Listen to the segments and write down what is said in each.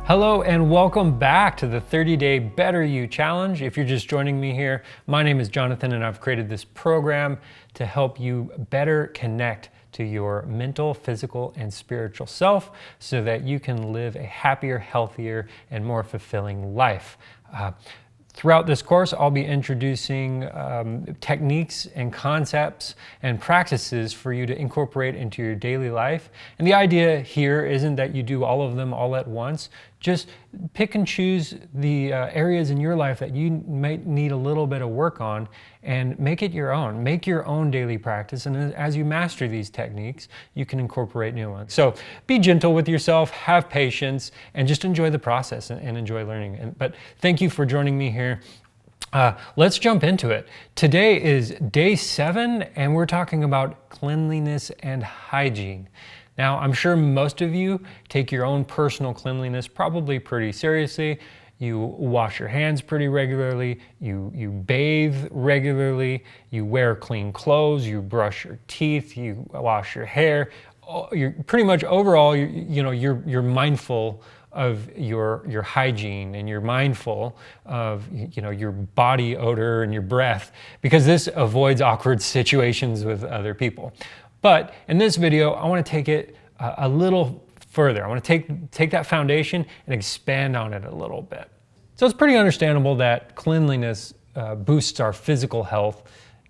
Hello and welcome back to the 30-Day Better You Challenge. If you're just joining me here, my name is Jonathan and I've created this program to help you better connect to your mental, physical, and spiritual self so that you can live a happier, healthier, and more fulfilling life. Throughout this course, I'll be introducing techniques and concepts and practices for you to incorporate into your daily life. And the idea here isn't that you do all of them all at once. Just pick and choose the areas in your life that you might need a little bit of work on and make it your own. Make your own daily practice. And as you master these techniques, you can incorporate new ones. So be gentle with yourself, have patience, and just enjoy the process and enjoy learning. But thank you for joining me here. Let's jump into it. Today is day 7, and we're talking about cleanliness and hygiene. Now, I'm sure most of you take your own personal cleanliness probably pretty seriously. You wash your hands pretty regularly, you bathe regularly, you wear clean clothes, you brush your teeth, you wash your hair. You're pretty much overall, you're mindful of your hygiene, and you're mindful of your body odor and your breath, because this avoids awkward situations with other people. But in this video, I want to take it a little further. I want to take that foundation and expand on it a little bit. So it's pretty understandable that cleanliness boosts our physical health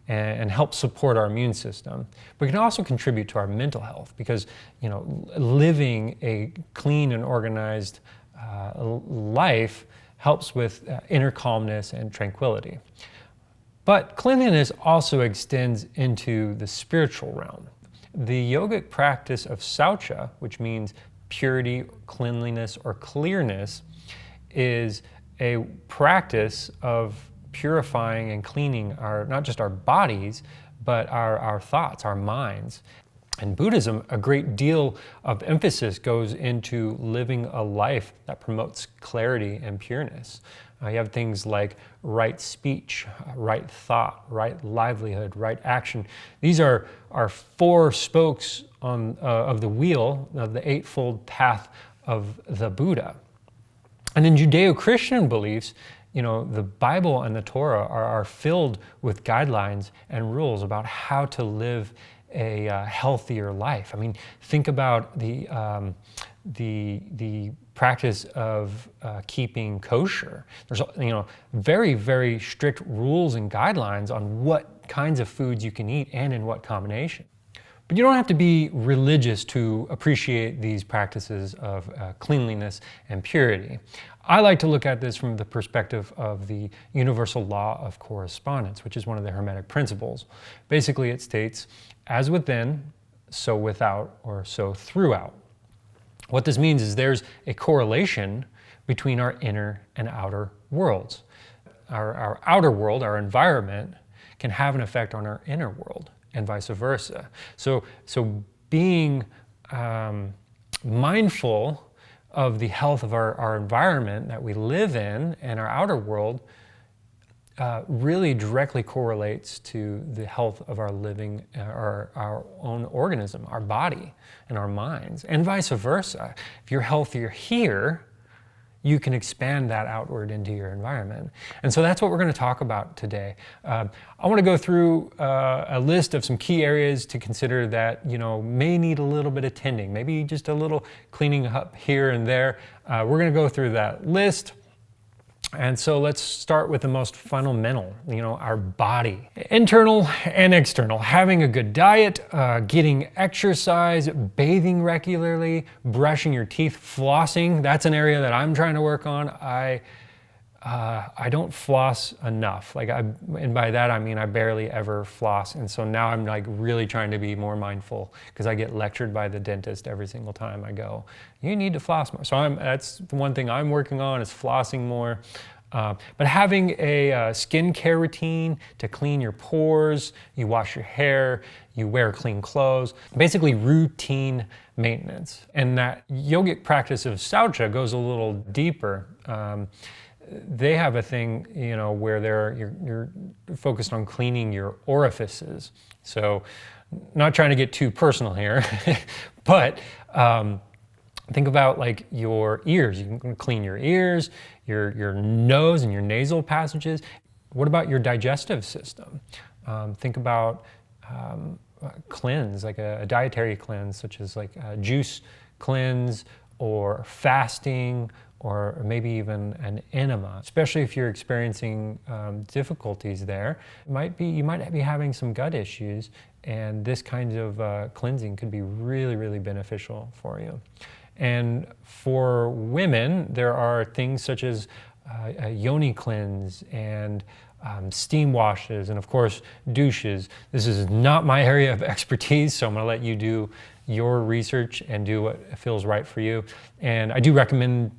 and helps support our immune system, but it can also contribute to our mental health, because living a clean and organized life helps with inner calmness and tranquility. But cleanliness also extends into the spiritual realm. The yogic practice of saucha, which means purity, cleanliness, or clearness, is a practice of purifying and cleaning not just our bodies, but our thoughts, our minds. In Buddhism, a great deal of emphasis goes into living a life that promotes clarity and pureness. You have things like right speech, right thought, right livelihood, right action. These are 4 spokes of the wheel of the eightfold path of the Buddha. And in Judeo-Christian beliefs, the Bible and the Torah are filled with guidelines and rules about how to live a healthier life. I mean, think about the practice of keeping kosher. There's very, very strict rules and guidelines on what kinds of foods you can eat and in what combination. But you don't have to be religious to appreciate these practices of cleanliness and purity. I like to look at this from the perspective of the universal law of correspondence, which is one of the Hermetic principles. Basically, it states, as within, so without, or so throughout. What this means is there's a correlation between our inner and outer worlds. Our outer world, our environment, can have an effect on our inner world, and vice versa. So being mindful of the health of our environment that we live in and our outer world really directly correlates to the health of our living, our own organism, our body and our minds, and vice versa. If you're healthier here, you can expand that outward into your environment. And so that's what we're going to talk about today. I want to go through a list of some key areas to consider that may need a little bit of tending, maybe just a little cleaning up here and there. We're going to go through that list. And so let's start with the most fundamental, our body. Internal and external, having a good diet, getting exercise, bathing regularly, brushing your teeth, flossing. That's an area that I'm trying to work on. I don't floss enough. And by that I mean I barely ever floss. And so now I'm really trying to be more mindful, because I get lectured by the dentist every single time I go, you need to floss more. So that's the one thing I'm working on, is flossing more. But having a skincare routine to clean your pores, you wash your hair, you wear clean clothes, basically routine maintenance. And that yogic practice of saucha goes a little deeper. They have a thing, where you're focused on cleaning your orifices. So, not trying to get too personal here, but Think about like your ears. You can clean your ears, your nose and your nasal passages. What about your digestive system? Think about cleanse, like a dietary cleanse, such as like a juice cleanse or fasting, or maybe even an enema. Especially if you're experiencing difficulties there, you might be having some gut issues, and this kind of cleansing could be really, really beneficial for you. And for women, there are things such as a yoni cleanse and steam washes, and of course, douches. This is not my area of expertise, so I'm gonna let you do your research and do what feels right for you. And I do recommend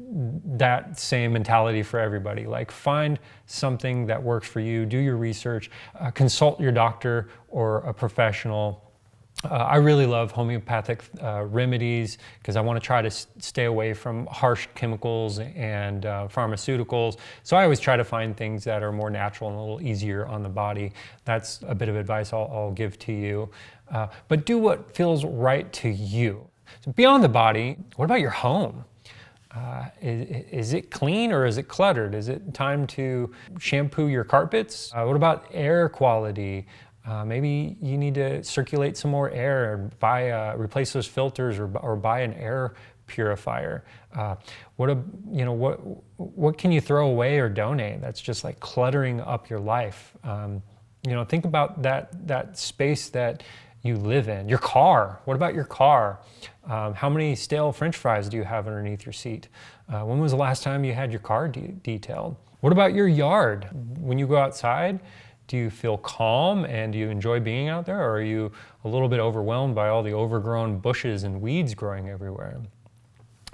that same mentality for everybody. Like, find something that works for you, do your research, consult your doctor or a professional. I really love homeopathic remedies because I want to try to stay away from harsh chemicals and pharmaceuticals. So I always try to find things that are more natural and a little easier on the body. That's a bit of advice I'll give to you. But do what feels right to you. So beyond the body, what about your home? Is it clean or is it cluttered? Is it time to shampoo your carpets? What about air quality? Maybe you need to circulate some more air, replace those filters, or buy an air purifier. What can you throw away or donate that's just like cluttering up your life? Think about that space that you live in. Your car. What about your car? How many stale French fries do you have underneath your seat? When was the last time you had your car detailed? What about your yard? When you go outside, do you feel calm and do you enjoy being out there, or are you a little bit overwhelmed by all the overgrown bushes and weeds growing everywhere?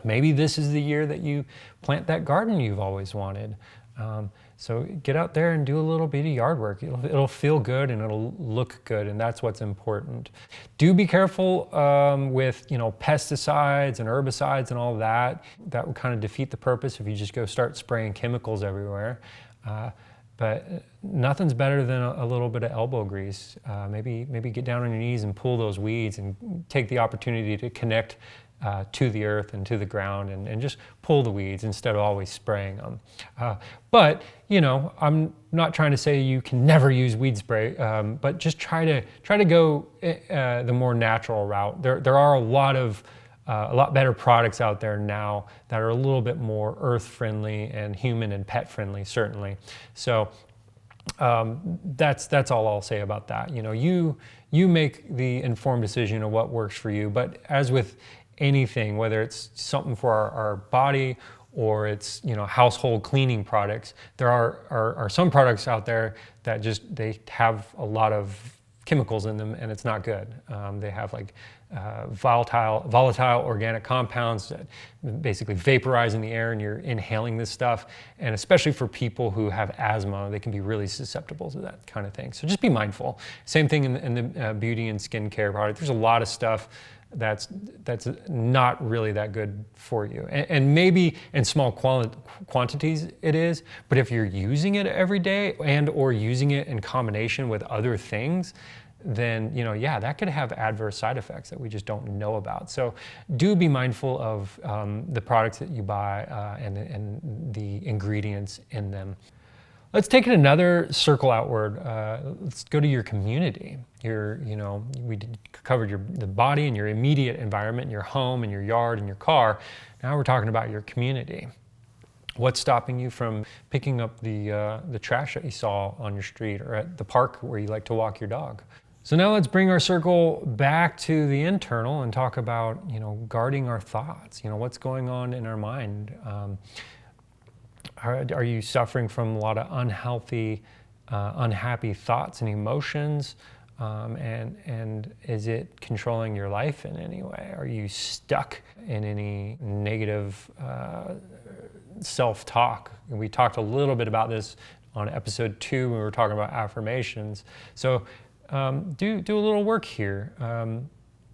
Maybe this is the year that you plant that garden you've always wanted. So get out there and do a little bit of yard work. It'll feel good and it'll look good, and that's what's important. Do be careful with pesticides and herbicides and all that. That would kind of defeat the purpose if you just go start spraying chemicals everywhere. But nothing's better than a little bit of elbow grease. Maybe get down on your knees and pull those weeds and take the opportunity to connect to the earth and to the ground and just pull the weeds instead of always spraying them. But I'm not trying to say you can never use weed spray, but just try to go the more natural route. There are a lot better products out there now that are a little bit more earth friendly and human and pet friendly, certainly. So that's all I'll say about that. You make the informed decision of what works for you. But as with anything, whether it's something for our body or it's household cleaning products, there are some products out there that they have a lot of chemicals in them, and it's not good. They have like volatile organic compounds that basically vaporize in the air, and you're inhaling this stuff. And especially for people who have asthma, they can be really susceptible to that kind of thing. So just be mindful. Same thing in the beauty and skincare product. There's a lot of stuff that's not really that good for you. And maybe in small quantities it is, but if you're using it every day and or using it in combination with other things, then that could have adverse side effects that we just don't know about. So do be mindful of the products that you buy and the ingredients in them. Let's take it another circle outward. Let's go to your community. We covered the body and your immediate environment, your home and your yard and your car. Now we're talking about your community. What's stopping you from picking up the trash that you saw on your street or at the park where you like to walk your dog? So now let's bring our circle back to the internal and talk about guarding our thoughts. What's going on in our mind. Are you suffering from a lot of unhealthy, unhappy thoughts and emotions? And is it controlling your life in any way? Are you stuck in any negative self-talk? And we talked a little bit about this on episode 2 when we were talking about affirmations. So do a little work here.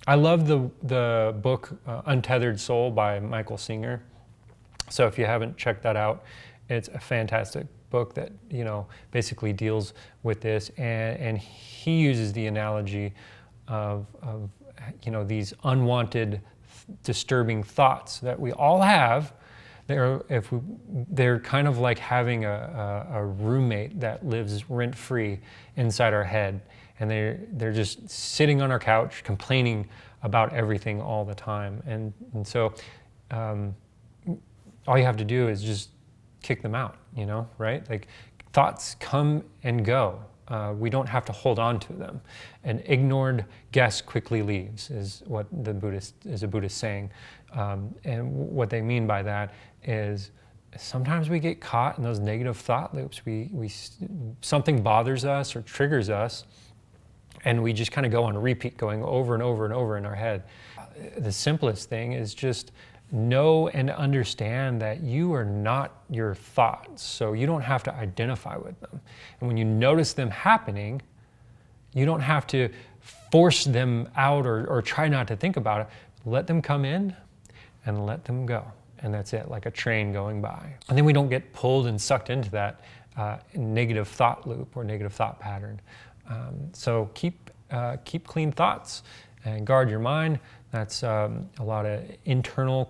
I love the book Untethered Soul by Michael Singer. So if you haven't checked that out, it's a fantastic book that basically deals with this, and he uses the analogy of these unwanted disturbing thoughts that we all have. They're kind of like having a roommate that lives rent-free inside our head, and they're just sitting on our couch complaining about everything all the time. And so all you have to do is just kick them out, right? Like, thoughts come and go. We don't have to hold on to them. An ignored guest quickly leaves is what a Buddhist saying. And what they mean by that is sometimes we get caught in those negative thought loops. Something bothers us or triggers us, and we just kind of go on repeat, going over and over and over in our head. The simplest thing is just know and understand that you are not your thoughts, so you don't have to identify with them. And when you notice them happening, you don't have to force them out or try not to think about it. Let them come in and let them go. And that's it, like a train going by. And then we don't get pulled and sucked into that negative thought loop or negative thought pattern. So keep clean thoughts and guard your mind. That's a lot of internal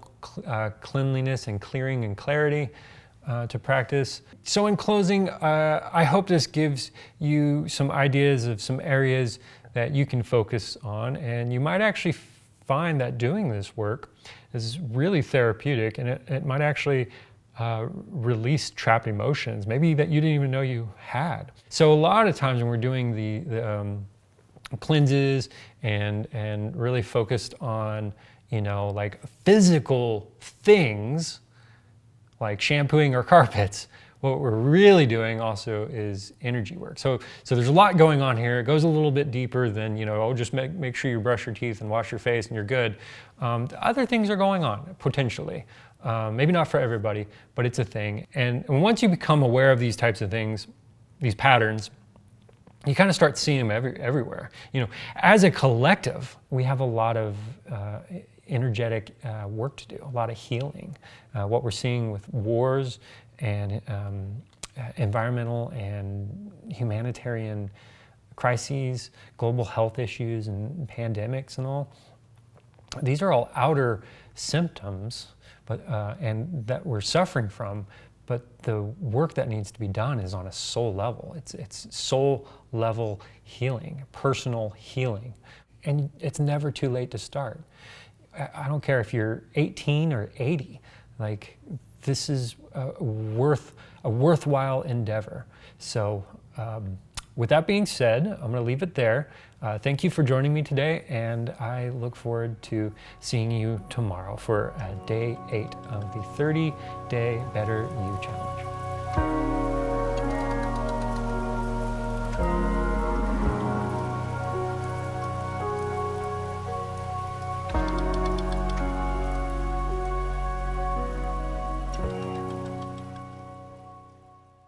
cleanliness and clearing and clarity to practice. So in closing, I hope this gives you some ideas of some areas that you can focus on, and you might actually find that doing this work is really therapeutic, and it might actually release trapped emotions, maybe that you didn't even know you had. So a lot of times when we're doing the cleanses and really focused on, like physical things, like shampooing our carpets, what we're really doing also is energy work. So there's a lot going on here. It goes a little bit deeper than, just make sure you brush your teeth and wash your face and you're good. Other things are going on, potentially. Maybe not for everybody, but it's a thing. And once you become aware of these types of things, these patterns, you kind of start seeing them everywhere. As a collective, we have a lot of energetic work to do, a lot of healing. What we're seeing with wars and environmental and humanitarian crises, global health issues and pandemics and all, these are all outer symptoms, but and that we're suffering from. But the work that needs to be done is on a soul level. It's soul level healing, personal healing. And it's never too late to start. I don't care if you're 18 or 80, like, this is a worthwhile endeavor. So with that being said, I'm gonna leave it there. Thank you for joining me today, and I look forward to seeing you tomorrow for day 8 of the 30-day Better You Challenge.